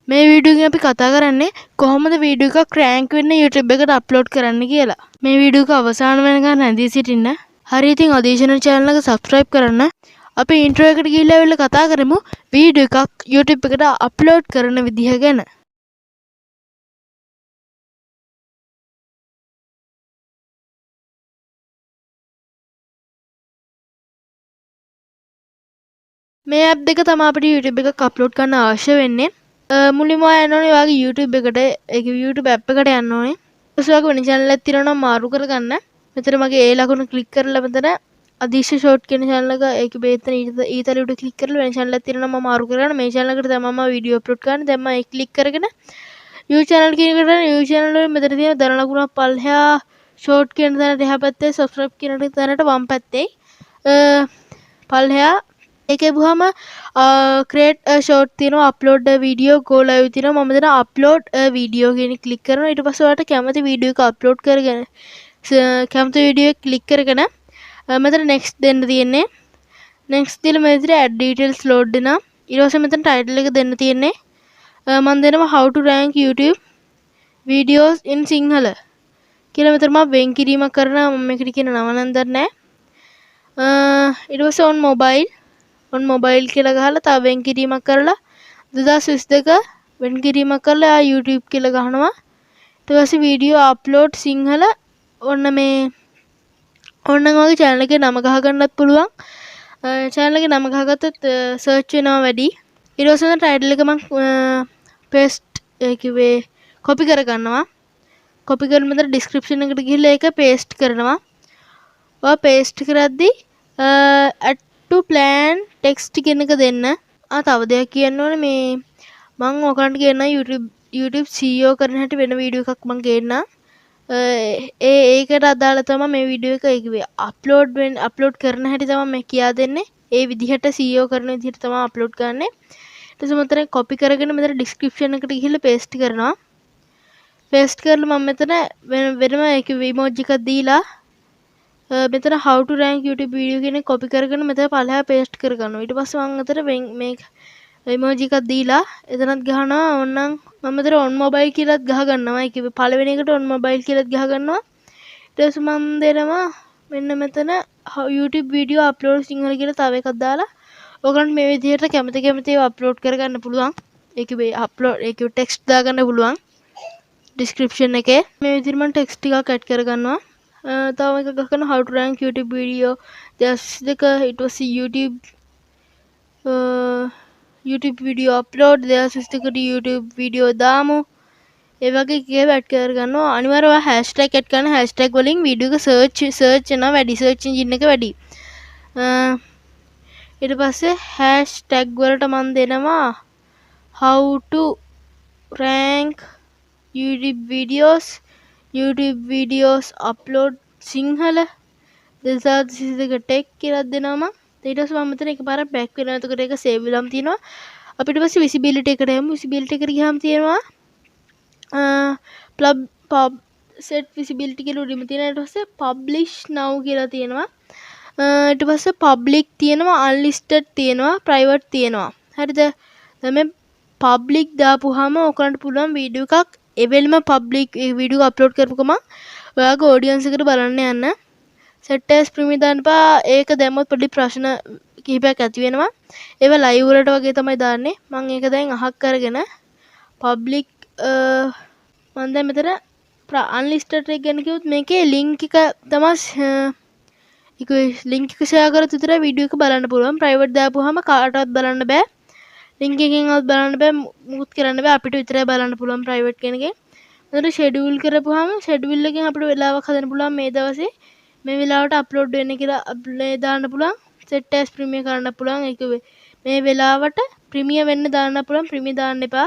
මේ වීඩියෝ එකෙන් අපි කතා කරන්නේ කොහොමද වීඩියෝ එකක් රෑන්ක් වෙන්න YouTube එකට අප්ලෝඩ් කරන්න කියලා. මේ වීඩියෝ එක අවසාන වෙනකන් රැඳී සිටින්න. හරි ඉතින් අදීශන channel එක subscribe කරන්න. අපි intro එකට ගිහිල්ලා ආවිල්ලා කතා කරමු වීඩියෝ එකක් YouTube එකට අප්ලෝඩ් කරන විදිහ ගැන. මේ app දෙක තමයි අපිට YouTube එකක් අප්ලෝඩ් කරන්න අවශ්‍ය වෙන්නේ. මුලින්ම යන්න ඕනේ ඔයාගේ YouTube එකට. ඒක YouTube app එකට යන්න ඕනේ. ඊට පස්සේ ඔයාගේ වෙන channel එකක් තියෙනවා නම් මාරු කරගන්න. මෙතන මගේ ඒ ලකුණ ක්ලික් කරලා මෙතන අදීශ ෂෝට් කියන channel එක ඒක මෙතන ඊතල උඩ ක්ලික් කරලා වෙන channel එකක් තියෙනවා නම් මම මාරු කරගන්න. මේ channel එකට තමයි මම වීඩියෝ අප්ලෝඩ් කරන්නේ. දැන් මම ඒක ක්ලික් කරගෙන new channel කියන එකට new channel වල මෙතන තියෙන දර ලකුණක් පල්ලෙහා ෂෝට් කියන තැනට එහා පැත්තේ subscribe කියන තැනට වම් පැත්තේ පල්ලෙහා ඒකේ බුහම create a short තියෙනවා upload a video go live තියෙනවා මම මෙතන upload a video කියන ක්ලික් කරනවා ඊට පස්සේ ඔයාලට කැමති වීඩියෝ එක අප්ලෝඩ් කරගෙන කැමති වීඩියෝ එක ක්ලික් කරගෙන මෙතන next දෙන්න තියෙන්නේ next දීලා මෙතන add details load දෙනවා ඊට පස්සේ මෙතන title එක දෙන්න තියෙන්නේ මම දෙනවා how to rank YouTube videos in sinhala කියලා මෙතන මම වෙන් කිරීමක් කරනවා මම මේකට කියන නම නම් දන්නේ නැහැ ඊට පස්සේ on mobile කියලා ගහලා තව වෙන් කිරීමක් කරලා 2022 වෙන් කිරීමක් කරලා YouTube කියලා ගහනවා ඊට පස්සේ වීඩියෝ අප්ලෝඩ් සිංහල ඔන්න මේ ඔන්න මගේ channel එකේ නම ගහ ගන්නත් පුළුවන් channel එකේ නම ගහගත්තොත් search වෙනවා වැඩි ඊට පස්සේ title එක මම paste කිව්වේ copy කර ගන්නවා copy කරලා මෙතන description එකට ගිහිල්ලා ඒක paste කරනවා ඔයා paste කරද්දී add to plan text කියන එක දෙන්න. තව දෙයක් කියන්න ඕනේ මේ මම ඔයගලන්ට කියන්න YouTube CEO කරන හැටි වෙන වීඩියෝ එකක් මම ගේන්න. ඒකට අදාළ තමයි මේ වීඩියෝ එක කිව්වේ. අප්ලෝඩ් කරන හැටි තමයි මම කියා දෙන්නේ. ඒ විදිහට CEO කරන විදිහට තමයි අප්ලෝඩ් කරන්නේ. ඊට පස්සේ මෙතන copy කරගෙන මෙතන description එකට ගිහිල්ලා paste කරනවා. paste කරලා මම මෙතන වෙනම ඒක emoji එකක් දීලා මෙතන how to rank YouTube video කියන copy කරගෙන මෙතන පළහැව paste කරගන්නවා. ඊට පස්සේ මම අතර මේ emoji එකක් දීලා එතනත් ගහනවා ඕනනම් මම මෙතන on mobile කියලාත් ගහ ගන්නවා. ඒක පළවෙනි එකට on mobile කියලාත් ගහ ගන්නවා. ඊට පස්සේ මම දෙනවා මෙන්න මෙතන YouTube video upload සිංහල කියලා තව එකක් දාලා ඔයගලන්ට මේ විදිහට කැමති ඒවා අප්ලෝඩ් කරගන්න පුළුවන්. ඒකේ අප්ලෝඩ් ඒකේ text දාගන්න පුළුවන්. description එකේ මේ විදිහට මම text ටිකක් add කරගන්නවා. තව එකක් ගහන how to rank YouTube video there's දෙක it was YouTube video upload there's දෙකට YouTube video දාමු ඒ වගේ කීව ඇඩ් කරගන්නවා අනිවාර්යයෙන් ඔයා hashtag ඇඩ් කරන hashtag වලින් වීඩියෝ එක search වෙනවා වැඩි search engine එක වැඩි ඊට පස්සේ hashtag වලට මම දෙනවා how to rank YouTube videos upload sinhala 2022 tech කියලා දෙනවා මම ඊට පස්සේ මම මෙතන එකපාරක් බෑක් වෙනවා එතකොට ඒක සේව් වෙලාම තියෙනවා අපිට පස්සේ visibility එකට යමු visibility එකට ගියාම තියෙනවා pub set visibility කියලා උඩින්ම තියෙනවා ඊට පස්සේ publish now කියලා තියෙනවා ඊට පස්සේ public තියෙනවා unlisted තියෙනවා private තියෙනවා හරිද දැන් මේ public දාපුවාම ඔයගලන්ට පුළුවන් වීඩියෝ එකක් එවෙලම public වීඩියෝ අප්ලෝඩ් කරපු ගමන් ඔයාගේ audience එකට බලන්න යන්න set as premium දාන්න එපා ඒක දැම්මොත් පොඩි ප්‍රශ්න කිහිපයක් ඇති වෙනවා ඒවා live වලට වගේ තමයි දාන්නේ මම ඒක දැන් අහක් කරගෙන public මම දැන් මෙතන unlisted එක ගැන කිව්වොත් මේකේ link එක තමයි link එක share කරොත් විතරයි වීඩියෝ එක බලන්න පුළුවන් private දාපුවාම කාටවත් බලන්න බෑ link එකෙන්වත් බලන්න බෑ මුකුත් කරන්න බෑ අපිට විතරයි බලන්න පුළුවන් private කෙනකෙන් මෙතන schedule කරපුවාම schedule එකෙන් අපිට වෙලාවක් හදන්න පුළුවන් මේ දවසේ මේ වෙලාවට අප්ලෝඩ් වෙන්න කියලා අප්ලේ දාන්න පුළුවන් set as premium කරන්න පුළුවන් ඒක මේ වෙලාවට ප්‍රීමියර් වෙන්න දාන්න පුළුවන් ප්‍රීමියර් දාන්න එපා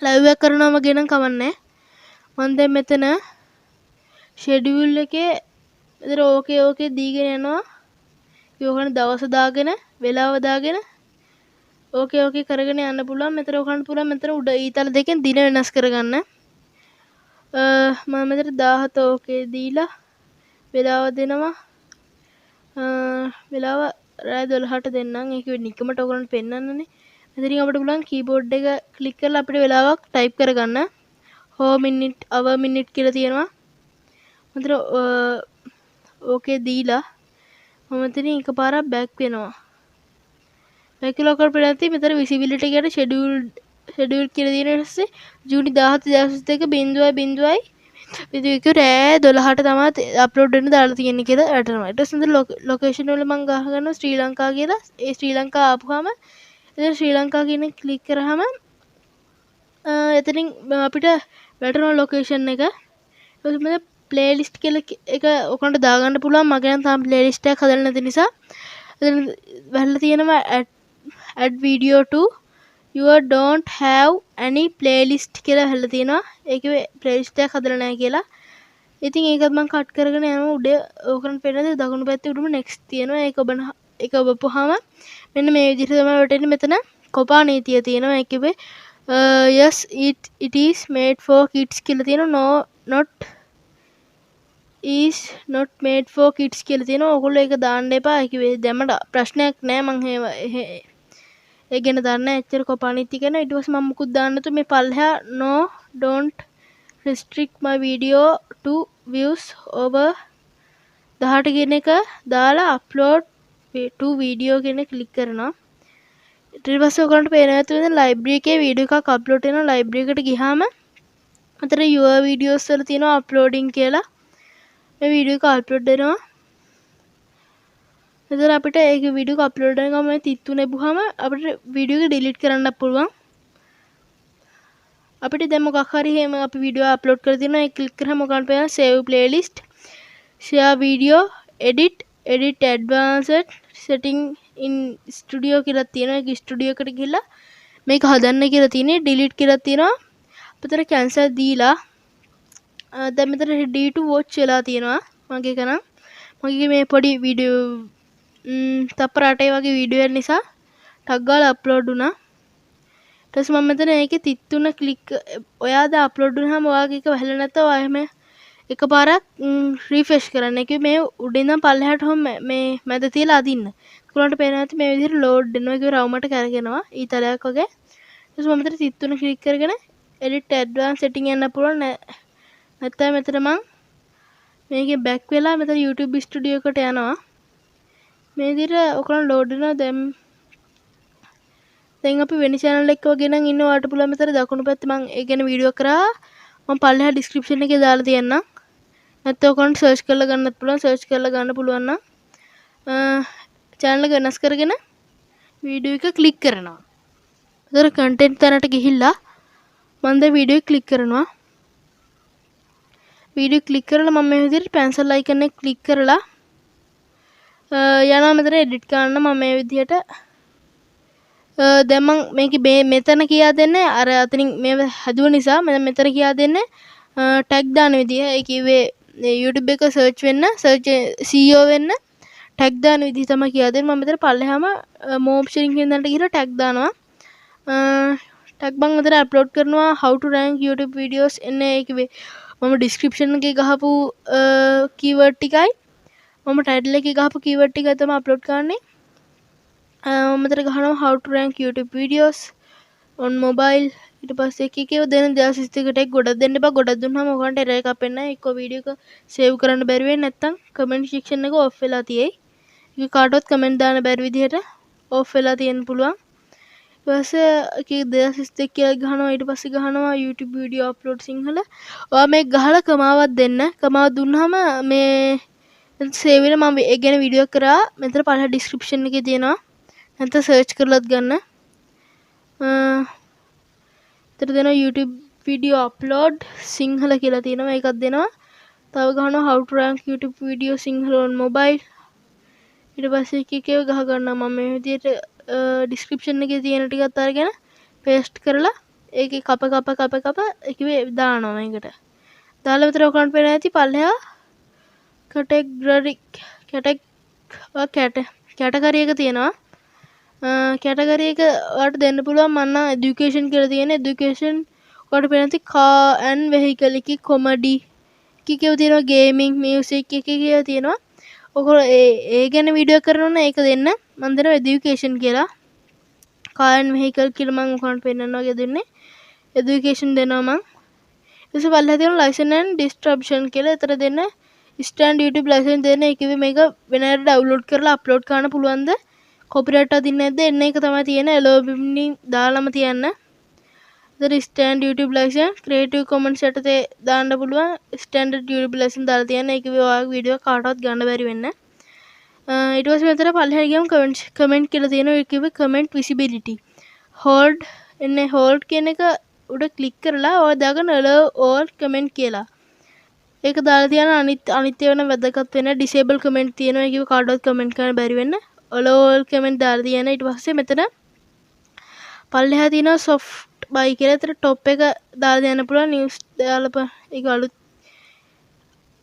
ලයිව් එක කරනවම ගෙනම් කවන්නේ මම දැන් මෙතන schedule එකේ මෙතන ඕකේ දීගෙන යනවා යෝගන දවස දාගෙන වෙලාව දාගෙන ඕකේ කරගෙන යන්න පුළුවන් මෙතන ඔකන්න පුළුවන් මෙතන උඩ ඊතල දෙකෙන් දින වෙනස් කරගන්න මම මෙතන 17 ඕකේ දීලා වෙලාව දෙනවා වෙලාව රාය 12ට දෙන්නම් ඒක නිකමට ඔයගොල්ලන්ට පෙන්නන්නනේ ඉතින් අපිට පුළුවන් කීබෝඩ් එක ක්ලික් කරලා අපිට වෙලාවක් ටයිප් කරගන්න. හෝ මිනිට් අව මිනිට් කියලා තියෙනවා. මතර ඕකේ දීලා මම මෙතන එකපාරක් බෑක් වෙනවා. බෑක් වෙලා ඔකට පෙන්නති මෙතන විසිබිලිටි එකට ෂෙඩියුල් කියලා තියෙන ඊට පස්සේ ජූනි 17 2022 විදිහක රෑ 12ට තමයි අප්ලෝඩ් වෙන්න දාලා තියෙන්නේ කියලා වැටෙනවා. ඊට පස්සේ ලොකේෂන් වල මම ගහගන්නවා ශ්‍රී ලංකා කියලා. ඒ ශ්‍රී ලංකා ආපුවාම ඉතින් ශ්‍රී ලංකා කියන ක්ලික් කරාම එතනින් අපිට වැටෙනවා ලොකේෂන් එක. ඊට පස්සේ මම ප්ලේලිස්ට් කියලා එක ඔකට දාගන්න පුළුවන්. මගේ නම් තාම ප්ලේලිස්ට් එකක් හදලා නැති නිසා එතන වැහලා තියෙනවා add video to you don't have any playlist කියලා වැහලා තියෙනවා. ඒකේ ප්ලේලිස්ට් එකක් හදලා නැහැ කියලා. ඉතින් ඒකත් මම කට් කරගෙන යනවා උඩ ඕකෙන් පේනද දකුණු පැත්තේ උඩම next තියෙනවා. ඒක ඔබපුවාම මෙන්න මේ විදිහට තමයි වැටෙන්නේ. මෙතන කොපා නීතිය තියෙනවා. ඒකේ yes it is made for kids කියලා තියෙනවා. not made for kids කියලා තියෙනවා. ඔයගොල්ලෝ ඒක දාන්න එපා. ඒකේ දැම්මට ප්‍රශ්නයක් නෑ. මං ඒ ගැන දන්නේ එච්චර කොපා නීති ගැන. ඊට පස්සේ මම මුකුත් දාන්න නැතු මේ පල්ලෙහා no don't restrict my video to views over 18 කියන එක දාලා upload to video කියන ක්ලික් කරනවා. ඊට පස්සේ ඔයගොල්ලන්ට පේනවා ඇතුලේ ලයිබ්‍රරි එකේ වීඩියෝ එකක් අප්ලෝඩ් වෙනවා. ලයිබ්‍රරි එකට ගියාම අතර your videos වල තියෙනවා uploading කියලා. මේ වීඩියෝ එක අප්ලෝඩ් වෙනවා. එතන අපිට ඒක වීඩියෝ එක අප්ලෝඩ් කරන ගමන් තිත්තු නෙබුවාම අපිට වීඩියෝ එක ඩිලීට් කරන්න පුළුවන්. අපිට දැන් මොකක් හරි එහෙම අපි වීඩියෝ අප්ලෝඩ් කරලා තියෙනවා. ඒක ක්ලික් කරාම මොකක්ද පේනවා save playlist, share video, edit advanced setting in studio කියලා තියෙනවා. ඒක ස්ටුඩියෝ එකට ගිහලා මේක හදන්න කියලා තියෙන්නේ. ඩිලීට් කියලා තියෙනවා. අපිට කැන්සල් දීලා දැන් මෙතන ready to watch වෙලා තියෙනවා. මගේ කනම් මගේ මේ පොඩි වීඩියෝ තප්පර 8 වගේ වීඩියෝ එක නිසා ටග් ගාලා අප්ලෝඩ් වුණා. ඊට පස්සේ මම මෙතන ඒකේ 33 ක්ලික් ඔයාද අප්ලෝඩ් වුණාම ඔයාගේ එක වැහලා නැත්නම් ඔයා එහෙම එකපාරක් රිෆ්‍රෙෂ් කරන්න. ඒකේ මේ උඩින් ඉඳන් පල්ලෙහාට මේ මැද තියලා අදින්න. ඒගොල්ලන්ට පේනවා ඇති මේ විදිහට ලෝඩ් වෙනවා. ඒකේ රවුමට කරගෙනවා ඊතලයක් වගේ. ඊට පස්සේ මම මෙතන 33 ක්ලික් කරගෙන edit advanced setting යන්න පුළුවන්. නැත්නම් මෙතන මම මේකේ බෑක් වෙලා මෙතන YouTube ස්ටුඩියෝ එකට යනවා. මේ විදිහට ඔයගොල්ලෝ ලෝඩ් වෙනවා. දැන් අපි වෙන channel එකක වගේ නම් ඉන්න ඔයාලට පුළුවන් මෙතන දකුණු පැත්තේ මම ඒ ගැන වීඩියෝ කරා. මම පල්ලෙහා description එකේ දාලා තියන්නම්. නැත්නම් ඔයගොල්ලන්ට search කරලා ගන්නත් පුළුවන්. search කරලා ගන්න පුළුවන් නම් channel එක වෙනස් කරගෙන වීඩියෝ එක ක්ලික් කරනවා. ඒතර content තැනට ගිහිල්ලා මම දැන් වීඩියෝ එක ක්ලික් කරනවා. වීඩියෝ ක්ලික් කරලා මම මේ විදිහට pencil icon එක ක්ලික් කරලා යනවා මෙතන edit කරන්න. මම මේ විදිහට දැන් මම මේක මෙතන කියා දෙන්නේ අර අතනින් මේ හදුව නිසා මම මෙතන කියා දෙන්නේ ටැග් දාන විදිය. ඒ කිව්වේ YouTube එක සර්ච් වෙන්න SEO වෙන්න ටැග් දාන විදිය තමයි කියා දෙන්නේ. මම මෙතන පල්ලෙහාම more option එකෙන් දැන්ට ගිහලා ටැග් දානවා. ටැග් මම මෙතන අප්ලෝඩ් කරනවා how to rank YouTube videos එන්නේ ඒ කිව්වේ මම description එකේ ගහපු keyword ටිකයි මම title එකේ ගහපු keyword ටිකයි තමයි අප්ලෝඩ් කරන්නේ. මෙතන ගහනවා how to rank YouTube videos on mobile. ඊට පස්සේ එකකේ දෙන දාසිස්තිකට ගොඩක් දෙන්න එපා. ගොඩක් දුන්නාම ඔයගොල්ලන්ට error එකක් පෙන්නයි. එක්ක වීඩියෝ එක save කරන්න බැරි වෙයි. නැත්නම් comment section එක off වෙලා තියෙයි. ඒක කාටවත් comment දාන්න බැරි විදිහට off වෙලා තියෙන්න පුළුවන්. ඊට පස්සේ එකේ 2031 කියලා ගහනවා. ඊට පස්සේ ගහනවා YouTube video upload සිංහල. ඔයා මේක ගහලා කමාවක් දෙන්න. කමාව දුන්නාම මේ save වෙන මම ඒ ගැන වීඩියෝ කරා. මෙතන පළල description එකේ තියෙනවා. නැත්නම් search කරලත් ගන්න. ඊට දෙනවා YouTube video upload සිංහල කියලා තියෙනවා. ඒකත් දෙනවා. තව ගහනවා how to rank YouTube video Sinhala on mobile. ඊට පස්සේ එකේව ගහ ගන්නවා. මම මේ විදිහට description එකේ තියෙන ටිකත් අරගෙන paste කරලා ඒකේ කප ඒකේ දානවා මේකට. දාලා විතර ඔයගොල්ලන්ට පේන ඇති පල්ලෙහා category එක තියෙනවා. කැටගරි එක ඔයාලට දෙන්න පුළුවන්. මම නම් education කියලා තියෙන education ඔයාලට පේන ඇති car and vehicle එකේ comedy එකේ තියෙනවා gaming music එකේ තියෙනවා. ඔයගොල්ලෝ ඒ ගැන වීඩියෝ කරනවා නම් ඒක දෙන්න. මම දෙනවා education කියලා. car and vehicle කියලා මම ඔයාලට පෙන්නනවා වගේ දෙන්නේ education දෙනවා මම ඊට පස්සේ පල්ලෙහා තියෙන license and distribution කියලා එතන දෙන්න stand YouTube license දෙන්න ඒ කිව්වේ මේක වෙනකට download කරලා upload කරන්න පුළුවන්ද copyright අදින්නේ නැද්ද එන්න එක තමයි තියෙන්නේ allow දාලාම තියන්න ඉතින් stand YouTube license creative commons යටතේ දාන්න පුළුවන් standard YouTube license දාලා තියන්න ඒ කිව්වේ ඔයාගේ වීඩියෝ කාටවත් ගන්න බැරි වෙන්න ඊට පස්සේ මෙතන පල්ලෙහාට ගියම comment කියලා තියෙනවා ඒ කිව්වේ comment visibility hold එන්නේ hold කියන එක උඩ ක්ලික් කරලා ඔය දාගෙන allow all comment කියලා ඒක දාලා තියන අනිත් ඒවා නම් වැදගත් වෙන disable comment තියෙනවා ඒ කිව්ව කාටවත් comment කරන්න බැරි වෙන්න allow all comment දාලා තියන ඊට පස්සේ මෙතන පල්ලෙහා තියෙනවා soft buy කියලා ඒතර top එක දාලා දෙන්න පුළුවන් news දාලා ඒක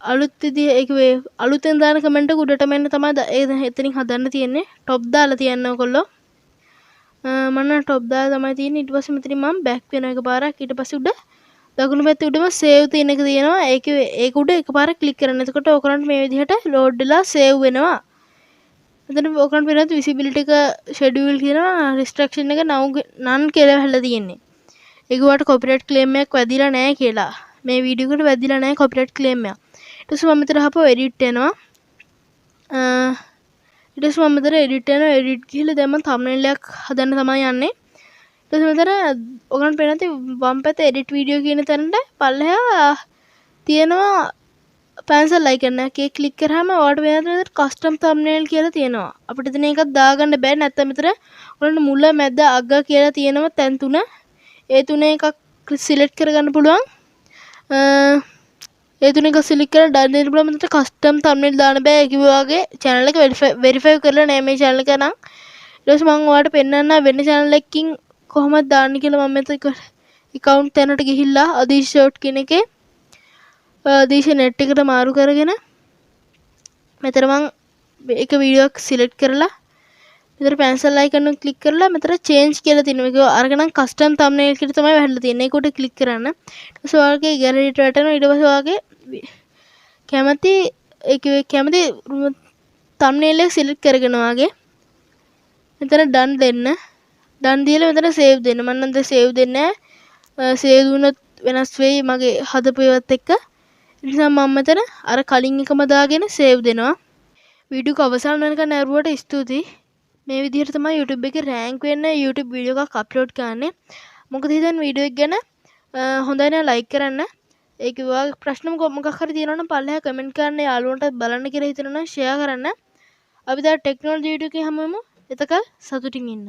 අලුත් විදිහ ඒක වේ අලුතෙන් දාන comment එක උඩටම එන්න තමයි එතනින් හදන්න තියෙන්නේ top දාලා තියන්න ඔයගොල්ලෝ මම top දාලා තමයි තියෙන්නේ ඊට පස්සේ මෙතනින් මම back වෙනවා එකපාරක් ඊට පස්සේ උඩ දකුණු පැත්තේ උඩම save තියෙන එක තියෙනවා ඒක උඩ එකපාරක් click කරන්න එතකොට ඔයගොල්ලන්ට මේ විදිහට load වෙලා save වෙනවා එතන ඔයගොල්ලන්ට වෙනත් visibility එක schedule කියනවා restriction එක none කියලා හැලලා තියෙන්නේ ඒක වට copyright claim එකක් වැදිලා නැහැ කියලා මේ වීඩියෝ එකට වැදිලා නැහැ copyright claim එකක් ඊට පස්සේ මම මෙතන හපුවා edit එනවා ඊට පස්සේ මම මෙතන edit යනවා edit ගිහලා දැන් මම thumbnail එකක් හදන්න තමයි යන්නේ ඊට පස්සේ මෙතන ඔයගොල්ලන්ට පේනවා වම් පැත්තේ edit video කියන තැනට පල්ලෙහා තියෙනවා pencil icon එකේ click කරාම ඔයාලට වෙනද custom thumbnail කියලා තියෙනවා අපිට ඉතින් ඒකත් දාගන්න බෑ නැත්නම් මෙතන ඔයාලට මුල මැද අග කියලා තියෙනවා තැන් තුන ඒ තුනේ එකක් select කරගන්න පුළුවන් ඒ තුන එක select කරලා දාන්න දෙන්න පුළුවන් මෙතන custom thumbnail දාන්න බෑ ඒ කිව්වා වගේ channel එක verify කරලා නෑ මේ channel එක නම් ඊට පස්සේ මම ඔයාලට පෙන්නන්න වෙන channel එකකින් කොහොමද දාන්න කියලා මම මෙතන account තැනට ගිහිල්ලා adeesha short කියන එකේ adeesha net එකට මාරු කරගෙන මෙතන මම එක වීඩියෝ එකක් select කරලා මෙතන pencil icon එක click කරලා මෙතන change කියලා තියෙනවා ඒක අරගෙන custom thumbnail කියලා තමයි වැටලා තියෙන්නේ ඒක උඩ click කරන්න ඊට පස්සේ ඔයාලගේ gallery එකට වැටෙනවා ඊට පස්සේ ඔයාගේ කැමති thumbnail එක select කරගෙන වාගේ මෙතන done දෙන්න done දීලා මෙතන save දෙන්න මම නම් save දෙන්නේ නැහැ save දුන්නොත් වෙනස් වෙයි මගේ හදපු ඒවත් එක්ක ඒ නිසා මම මෙතන අර කලින් එකම දාගෙන save දෙනවා වීඩියෝ එක අවසන් වෙනකන් ඇරුවට ස්තුතියි මේ විදිහට තමයි YouTube එකේ rank වෙන්න YouTube වීඩියෝ එකක් අප්ලෝඩ් කරන්නේ මොකද හිතන්නේ වීඩියෝ එක ගැන හොඳයි නම් like කරන්න ඒක වගේ ප්‍රශ්න මොකක් හරි තියෙනවා නම් පල්ලෙහා කමෙන්ට් කරන්න යාළුවන්ටත් බලන්න කියලා හිතනවා නම් ෂෙයා කරන්න අපි දැන් ටෙක්නොලොජි වීඩියෝ එකේ හමුවෙමු එතකල් සතුටින් ඉන්න